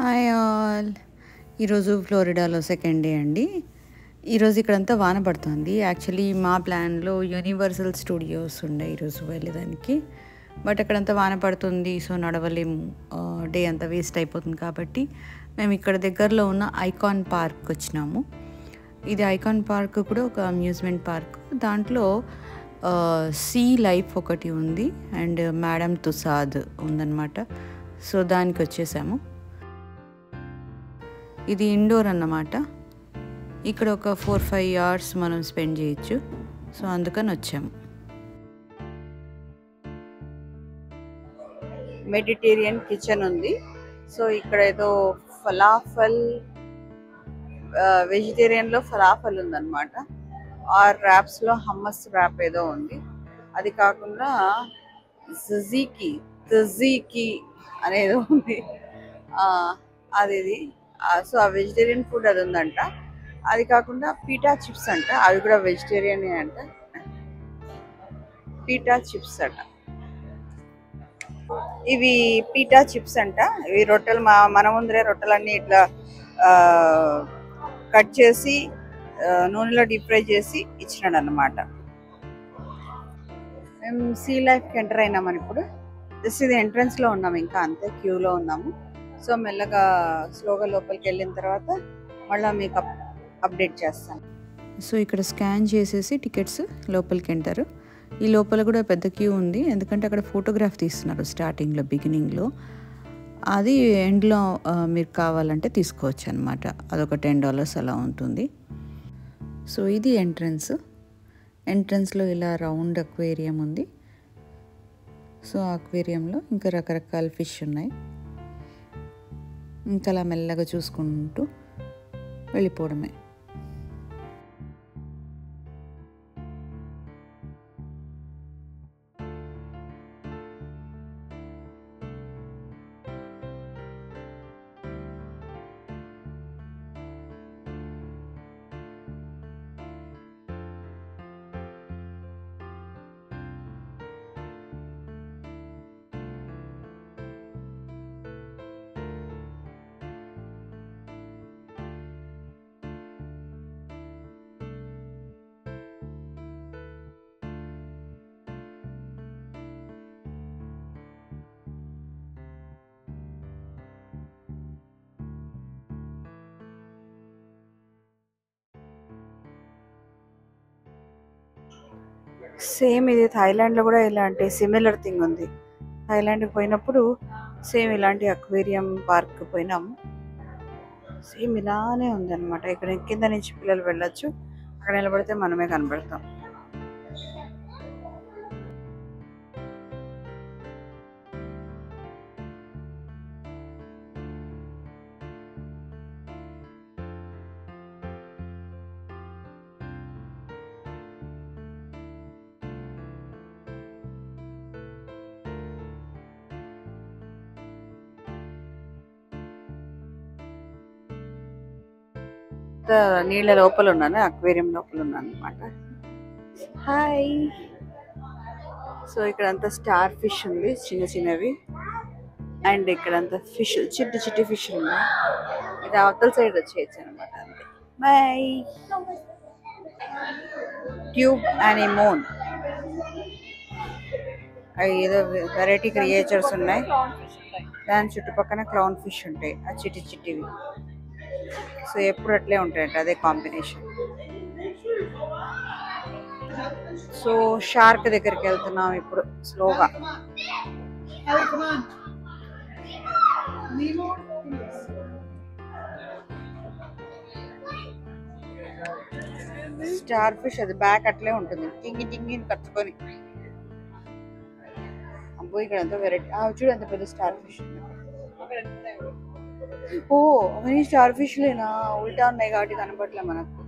Hi all. ఈరోజు ఫ్లోరిడాలో second day అండి. ఈరోజు ఇక్కడంతా వాన పడుతుంది. యాక్చువల్లీ మా ప్లాన్లో యూనివర్సల్ స్టూడియోస్ ఉండే ఈరోజు వెళ్ళేదానికి, బట్ అక్కడంతా వాన పడుతుంది, సో నడవలేము, డే అంతా వేస్ట్ అయిపోతుంది. కాబట్టి మేము ఇక్కడ దగ్గరలో ఉన్న ఐకాన్ పార్క్ వచ్చినాము. ఇది ఐకాన్ పార్క్ కూడా ఒక అమ్యూజ్మెంట్ పార్క్. దాంట్లో సీ లైఫ్ ఒకటి ఉంది అండ్ మేడం తుసాద్ ఉందన్నమాట. సో దానికి వచ్చేసాము. ఇది ఇండోర్ అన్నమాట. ఇక్కడ ఒక 4-5 అవర్స్ మనం స్పెండ్ చేయొచ్చు. సో అందుకని వచ్చాము. మెడిటేరియన్ కిచెన్ ఉంది. సో ఇక్కడ ఏదో ఫలాఫల్, వెజిటేరియన్లో ఫలాఫల్ ఉందన్నమాట. ఆర్ ర్యాప్స్లో హమ్మస్ ర్యాప్ ఏదో ఉంది. అది కాకుండా తజీకి అనేదో ఉంది, అది. సో ఆ వెజిటేరియన్ ఫుడ్ అది ఉందంట. అది కాకుండా పీటా చిప్స్ అంట, అవి కూడా వెజిటేరియన్ అంట. పీటా చిప్స్ అంట, ఇవి పీటా చిప్స్ అంట. ఇవి రొట్టెలు, మన ముందరే రొట్టెలన్నీ ఇట్లా కట్ చేసి నూనెలో డీప్ ఫ్రై చేసి ఇచ్చినాడు అన్నమాట. మేము సీ లైఫ్కి ఎంటర్ అయినామని ఇప్పుడు జస్ట్ ఇది ఎంట్రన్స్లో ఉన్నాము, ఇంకా అంతే క్యూలో ఉన్నాము. సో మెల్లగా స్లోగా లోపలికి వెళ్ళిన తర్వాత మళ్ళీ మీకు అప్డేట్ చేస్తాను. సో ఇక్కడ స్కాన్ చేసేసి టికెట్స్ లోపలికి ఎంటారు. ఈ లోపల కూడా పెద్ద క్యూ ఉంది, ఎందుకంటే అక్కడ ఫోటోగ్రాఫ్ తీస్తున్నారు స్టార్టింగ్లో, బిగినింగ్లో. అది ఎండ్లో మీరు కావాలంటే తీసుకోవచ్చు అనమాట. అదొక $10 అలా ఉంటుంది. సో ఇది ఎంట్రన్స్లో ఇలా రౌండ్ అక్వేరియం ఉంది. సో అక్వేరియంలో ఇంకా రకరకాల ఫిష్ ఉన్నాయి. ఇంకా అలా మెల్లగా చూసుకుంటూ వెళ్ళిపోవడమే. సేమ్ ఇది థాయిలాండ్లో కూడా ఇలాంటి సిమిలర్ థింగ్ ఉంది. థాయిలాండ్కి పోయినప్పుడు సేమ్ ఇలాంటి అక్వేరియం పార్క్ పోయినాము. సేమ్ ఇలానే ఉందన్నమాట. ఇక్కడ కింద నుంచి పిల్లలు వెళ్ళొచ్చు, అక్కడ నిలబడితే మనమే కనబడతాం. నీళ్ళ లోపల ఉన్నాను, అక్వేరియం లోపల ఉన్నాను అనమాట. హాయ్. సో ఇక్కడంతా స్టార్ ఫిష్ ఉంది, చిన్న చిన్నవి. అండ్ ఇక్కడంతా ఫిష్, చిట్టి ఫిష్ ఉన్నాయి. ఇది అవతల సైడ్ వచ్చేయచ్చు అనమాట. అంతే. బై. ట్యూబ్ అనిమోన్, అవి ఏదో వెరైటీ క్రియేచర్స్ ఉన్నాయి. దాని చుట్టుపక్కన క్లౌన్ ఫిష్ ఉంటాయి, ఆ చిట్టివి. సో ఎప్పుడు అట్లే ఉంటాయంట, అదే కాంబినేషన్. సో షార్క్ దగ్గరికి వెళ్తున్నాం ఇప్పుడు స్లోగా. స్టార్ ఫిష్ అది బ్యాక్ అట్లే ఉంటుంది, టింగి కట్టుకొని. అబ్బో ఇక్కడ అంతా వెరైటీ. చూడు ఎంత పెద్ద స్టార్ ఫిష్. ఓ అవన్నీ స్టార్ ఫిష్ లేనా? ఉల్టా ఉన్నాయి కాబట్టి కనపడలే మనకు.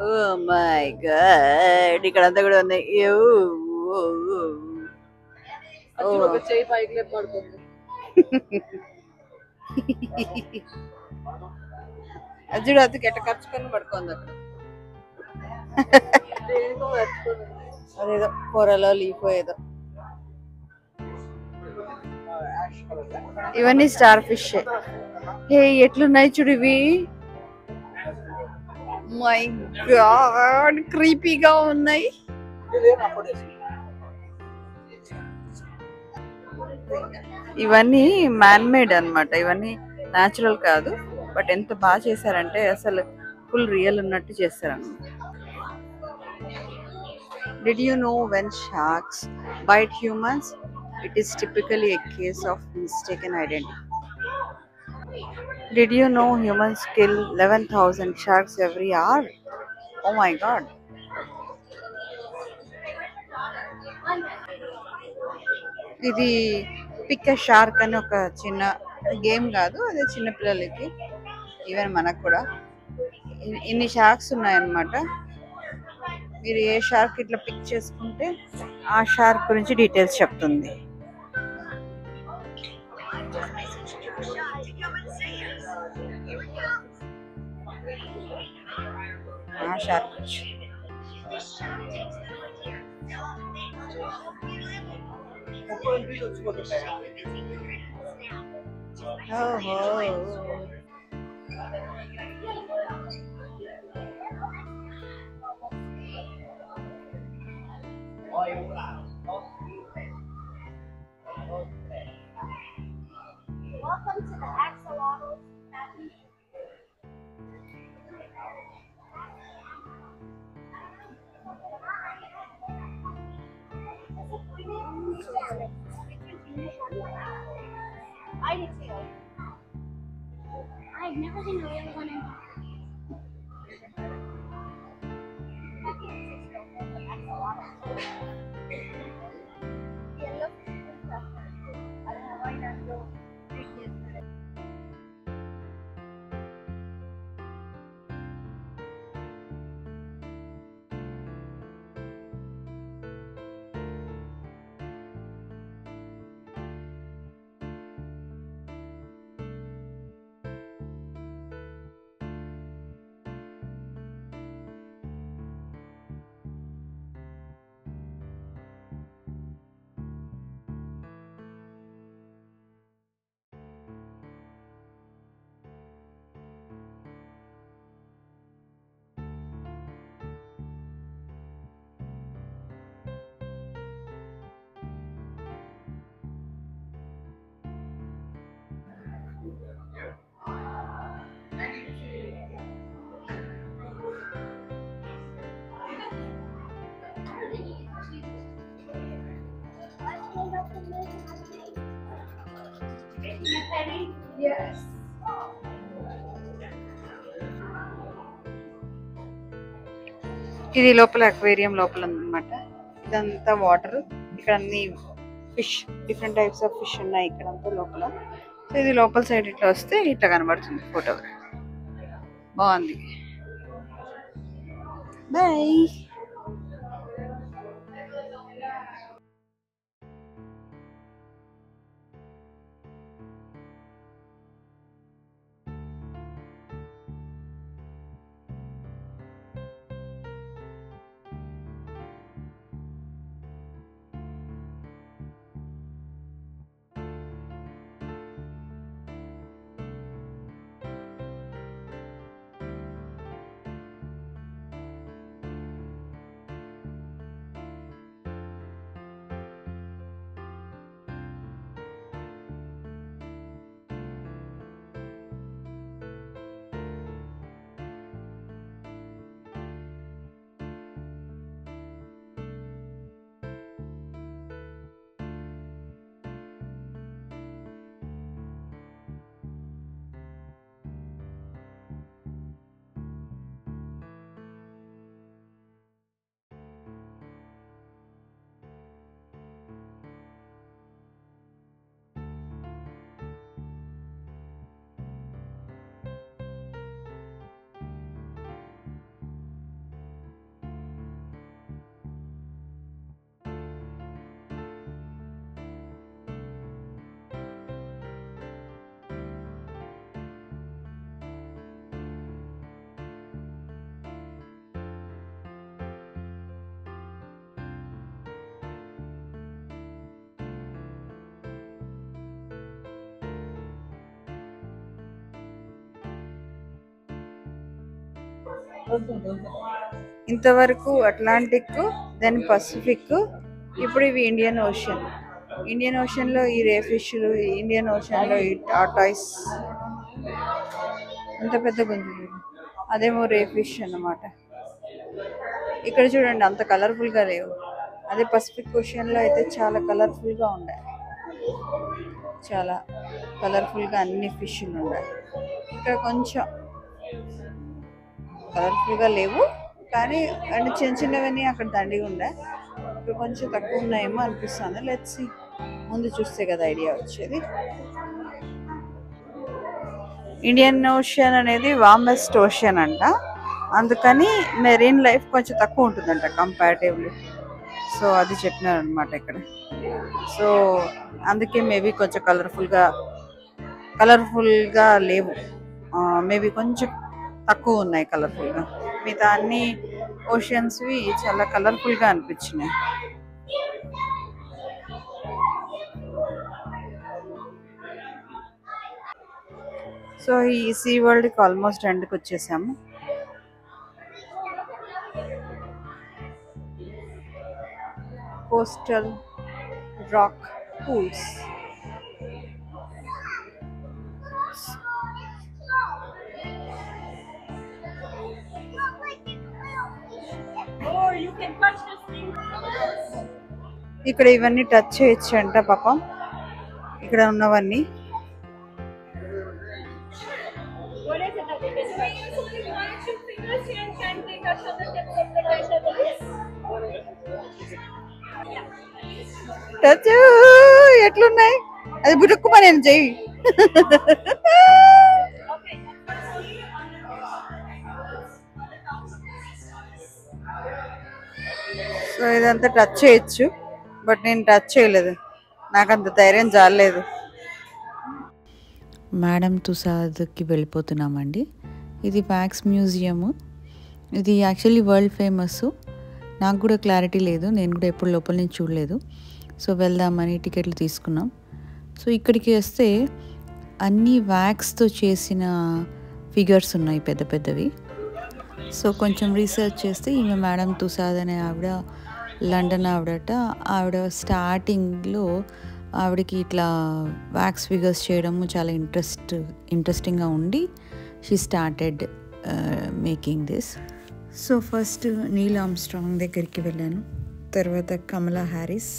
ఓ మై గాడ్, ఇక్కడ అంతా కూడా ఉన్నాయి. చేయి పైకి లేపడుతుంది. అది చూడు, అది గట్ట ఖర్చుకొని పడుకోండి అక్కడ. అదేదో కూరలో లీఫ్ ఏదో. ఇవన్నీ స్టార్ ఫిష్. హే ఎట్లున్నాయి చూడు ఇవి. మై గాడ్ క్రీపీగా ఉన్నాయి. ఇవన్నీ మ్యాన్ మేడ్ అన్నమాట, ఇవన్నీ న్యాచురల్ కాదు. బట్ ఎంత బాగా చేశారంటే అసలు ఫుల్ రియల్ ఉన్నట్టు చేస్తారన్నమాట. Did you know when sharks bite humans, it is typically a case of mistaken identity? Did you know humans kill 11,000 sharks every hour? Oh my god. ఇది పిక్ ఎ shark అని ఒక చిన్న గేమ్ కాదు, అదే చిన్న పిల్లలకి, ఈవెన్ మనకు కూడా. ఇన్ని షార్క్స్ ఉన్నాయన్నమాట. మీరు ఏ షార్క్ ఇట్లా పిక్ చేసుకుంటే ఆ షార్క్ గురించి డీటెయిల్స్ చెప్తుంది. ఆ షార్క్ గురించి. ఓహో. Welcome to the axolotl. I do too. I've never seen a real one in Yes. ఇది లోపల అక్వేరియం లోపల ఉందన్నమాట. ఇదంతా వాటర్. ఇక్కడ అన్ని fish, different types of fish ఉన్నాయి ఇక్కడంతా లోపల. సో ఇది లోపల సైడ్ ఇట్లా వస్తే ఇట్లా కనబడుతుంది ఫోటో. బాగుంది. బాయ్. ఇంతవరకు అట్లాంటిక్, దెన్ పసిఫిక్, ఇప్పుడు ఇవి ఇండియన్ ఓషన్. ఇండియన్ ఓషన్లో ఈ రే ఫిష్లు, ఇండియన్ ఓషన్లో ఈ టాటాయిస్. ఎంత పెద్ద గుంజు, అదేమో రే ఫిష్ అన్నమాట. ఇక్కడ చూడండి అంత కలర్ఫుల్గా లేవు. అదే పసిఫిక్ ఓషన్లో అయితే చాలా కలర్ఫుల్గా ఉన్నాయి. చాలా కలర్ఫుల్గా అన్ని ఫిష్లు ఉన్నాయి. ఇక్కడ కొంచెం కలర్ఫుల్గా లేవు, కానీ అంటే చిన్న చిన్నవన్నీ అక్కడ దండిగా ఉన్నాయి. ఇక్కడ కొంచెం తక్కువ ఉన్నాయేమో అనిపిస్తుంది. లెట్స్ సీ, ముందు చూస్తే కదా ఐడియా వచ్చేది. ఇండియన్ ఓషన్ అనేది వార్మెస్ట్ ఓషన్ అంట, అందుకని మెరీన్ లైఫ్ కొంచెం తక్కువ ఉంటుందంట కంపారిటివ్లీ. సో అది చెప్పినారు అనమాట ఇక్కడ. సో అందుకే మేబీ కొంచెం కలర్ఫుల్గా లేవు, మేబీ కొంచెం తక్కువ ఉన్నాయి కలర్ఫుల్గా. మిగతా అన్ని ఓషన్స్వి చాలా కలర్ఫుల్గా అనిపించినాయి. సో ఈ సీ వరల్డ్కి ఆల్మోస్ట్ ఎండ్కి వచ్చేసాము. Coastal rock pools. Or you can touch this thing. ఇక్కడ ఇవన్నీ టచ్ చేయొచ్చు అంట పాపం, ఇక్కడ ఉన్నవన్నీ. What is it that they can touch? Usually one or two fingers here and can take touch on the tips of the right of the wrist. Touch ఎట్లున్నాయి, అది బుడుక్కుమా నేను చెయ్యి. Okay. సో ఇదంతా టచ్ చేయొచ్చు, బట్ నేను touch చేయలేదు, నాకు అంత ధైర్యం చాలలేదు. మేడం తుసాద్కి వెళ్ళిపోతున్నామండి. ఇది వ్యాక్స్ మ్యూజియము. ఇది యాక్చువల్లీ వరల్డ్ ఫేమస్. నాకు కూడా క్లారిటీ లేదు, నేను కూడా ఎప్పుడు లోపల నుంచి చూడలేదు. సో వెళ్దామని టికెట్లు తీసుకున్నాం. సో ఇక్కడికి వస్తే అన్ని వ్యాక్స్తో చేసిన ఫిగర్స్ ఉన్నాయి, పెద్ద పెద్దవి. సో కొంచెం రీసెర్చ్ చేస్తే ఈమె మేడం తుసాద్ అనే ఆవిడ లండన్ ఆవిడట. ఆవిడ స్టార్టింగ్లో ఆవిడకి ఇట్లా వ్యాక్స్ ఫిగర్స్ చేయడము చాలా ఇంట్రెస్టింగ్గా ఉండి she started making this. So first Neel Armstrong దగ్గరికి వెళ్ళాను, తర్వాత కమలా హ్యారిస్,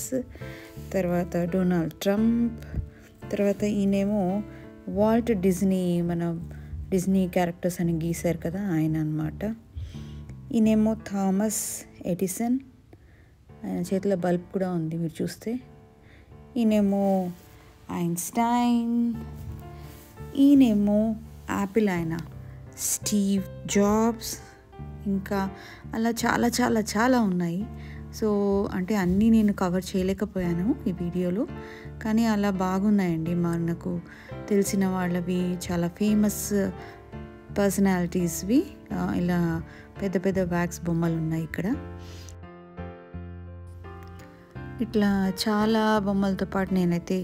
తర్వాత డొనాల్డ్ ట్రంప్, తర్వాత ఈయనేమో వాల్ట్ డిజ్నీ, మన డిజ్నీ క్యారెక్టర్స్ అని గీశారు కదా ఆయన అన్నమాట. ఈయనేమో థామస్ ఎడిసన్, ఆయన చేతిలో బల్బ్ కూడా ఉంది మీరు చూస్తే. ఈయనేమో ఐన్స్టైన్, ఈయనేమో యాపిల్ ఆయన స్టీవ్ జాబ్స్, ఇంకా అలా చాలా చాలా చాలా ఉన్నాయి. సో అంటే అన్నీ నేను కవర్ చేయలేకపోయాను ఈ వీడియోలో, కానీ అలా బాగున్నాయండి. మనకు తెలిసిన వాళ్ళవి, చాలా ఫేమస్ పర్సనాలిటీస్వి ఇలా పెద్ద పెద్ద వ్యాక్స్ బొమ్మలు ఉన్నాయి ఇక్కడ. ఇట్లా చాలా బొమ్మలతో పాటు నేనైతే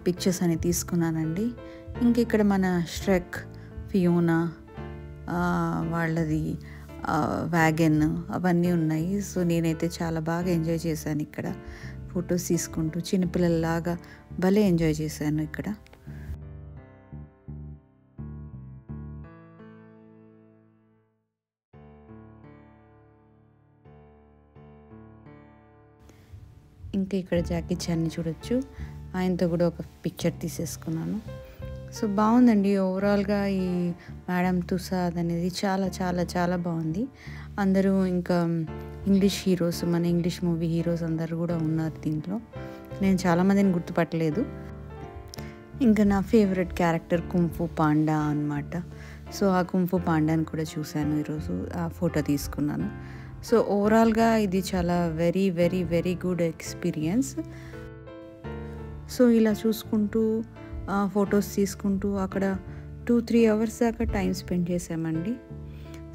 పిక్చర్స్ అని తీసుకున్నానండి. ఇంక ఇక్కడ మన ష్రెక్, ఫియోనా వాళ్ళది వ్యాగన్ అవన్నీ ఉన్నాయి. సో నేనైతే చాలా బాగా ఎంజాయ్ చేశాను ఇక్కడ, ఫొటోస్ తీసుకుంటూ చిన్నపిల్లల్లాగా భలే ఎంజాయ్ చేశాను ఇక్కడ. ఇంకా ఇక్కడ జాకీ చాన్ని చూడొచ్చు, ఆయనతో కూడా ఒక పిక్చర్ తీసేసుకున్నాను. సో బాగుందండి ఓవరాల్గా ఈ మేడం తుసాద్ అనేది చాలా చాలా చాలా బాగుంది. అందరూ ఇంకా ఇంగ్లీష్ హీరోస్, మన ఇంగ్లీష్ మూవీ హీరోస్ అందరూ కూడా ఉన్నారు దీంట్లో. నేను చాలామందిని గుర్తుపట్టలేదు. ఇంకా నా ఫేవరెట్ క్యారెక్టర్ కుంఫు పాండా అన్నమాట. సో ఆ కుంఫు పాండాని కూడా చూశాను ఈరోజు, ఆ ఫోటో తీసుకున్నాను. సో ఓవరాల్గా ఇది చాలా very very very good experience. So ఇలా చూసుకుంటూ ఫొటోస్ తీసుకుంటూ అక్కడ 2-3 అవర్స్ దాకా టైం స్పెండ్ చేసామండి.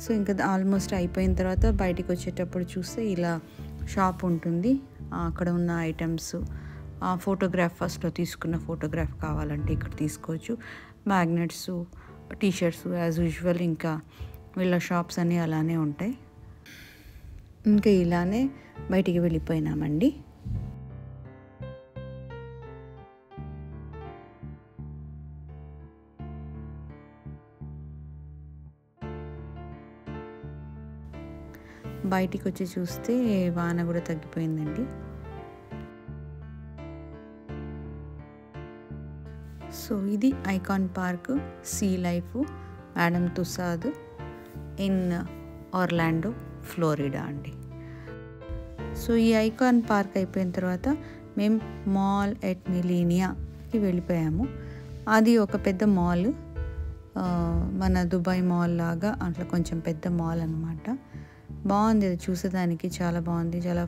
సో ఇంకా ఆల్మోస్ట్ అయిపోయిన తర్వాత బయటికి వచ్చేటప్పుడు చూస్తే ఇలా షాప్ ఉంటుంది, అక్కడ ఉన్న ఐటమ్స్, ఫోటోగ్రాఫ్ ఫస్ట్లో తీసుకున్న ఫోటోగ్రాఫ్ కావాలంటే ఇక్కడ తీసుకోవచ్చు. మ్యాగ్నెట్స్, టీషర్ట్స్ యాజ్ యూజువల్, ఇంకా వీళ్ళ షాప్స్ అన్నీ అలానే ఉంటాయి. ఇంకా ఇలానే బయటికి వెళ్ళిపోయినామండి. బయటికి వచ్చి చూస్తే వాన కూడా తగ్గిపోయిందండి. సో ఇది icon park sea life madame Tussaud in Orlando Florida అండి. సో ఈ ఐకాన్ పార్క్ అయిపోయిన తర్వాత మేము మాల్ ఎట్ మిలీనియాకి వెళ్ళిపోయాము. అది ఒక పెద్ద మాల్, మన దుబాయ్ మాల్ లాగా అట్లా కొంచెం పెద్ద మాల్ అనమాట. బాగుంది, అది చూసేదానికి చాలా బాగుంది, చాలా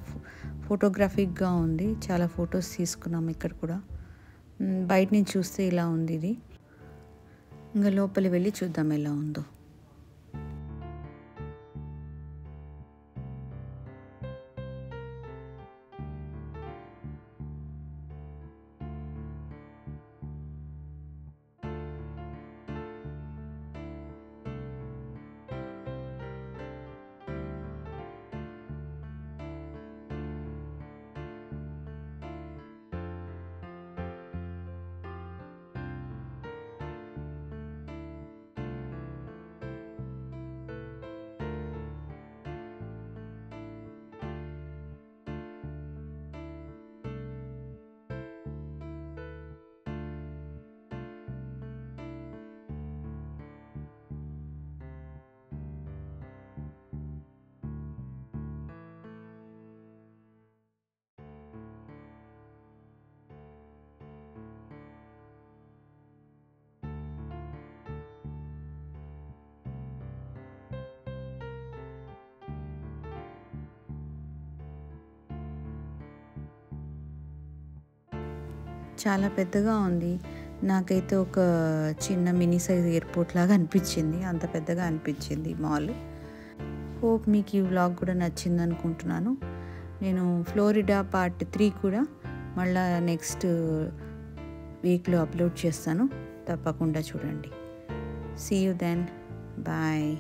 ఫోటోగ్రాఫిక్గా ఉంది. చాలా ఫొటోస్ తీసుకున్నాము ఇక్కడ కూడా. బయట నుంచి చూస్తే ఇలా ఉంది ఇది. ఇంకా లోపలి వెళ్ళి చూద్దాం ఎలా ఉందో. చాలా పెద్దగా ఉంది. నాకైతే ఒక చిన్న మినీ సైజ్ ఎయిర్పోర్ట్ లాగా అనిపించింది, అంత పెద్దగా అనిపించింది మాల్. హోప్ మీకు ఈ వ్లాగ్ కూడా నచ్చింది అనుకుంటున్నాను. నేను ఫ్లోరిడా పార్ట్ 3 కూడా మళ్ళీ నెక్స్ట్ వీక్లో అప్లోడ్ చేస్తాను, తప్పకుండా చూడండి. See you then, bye.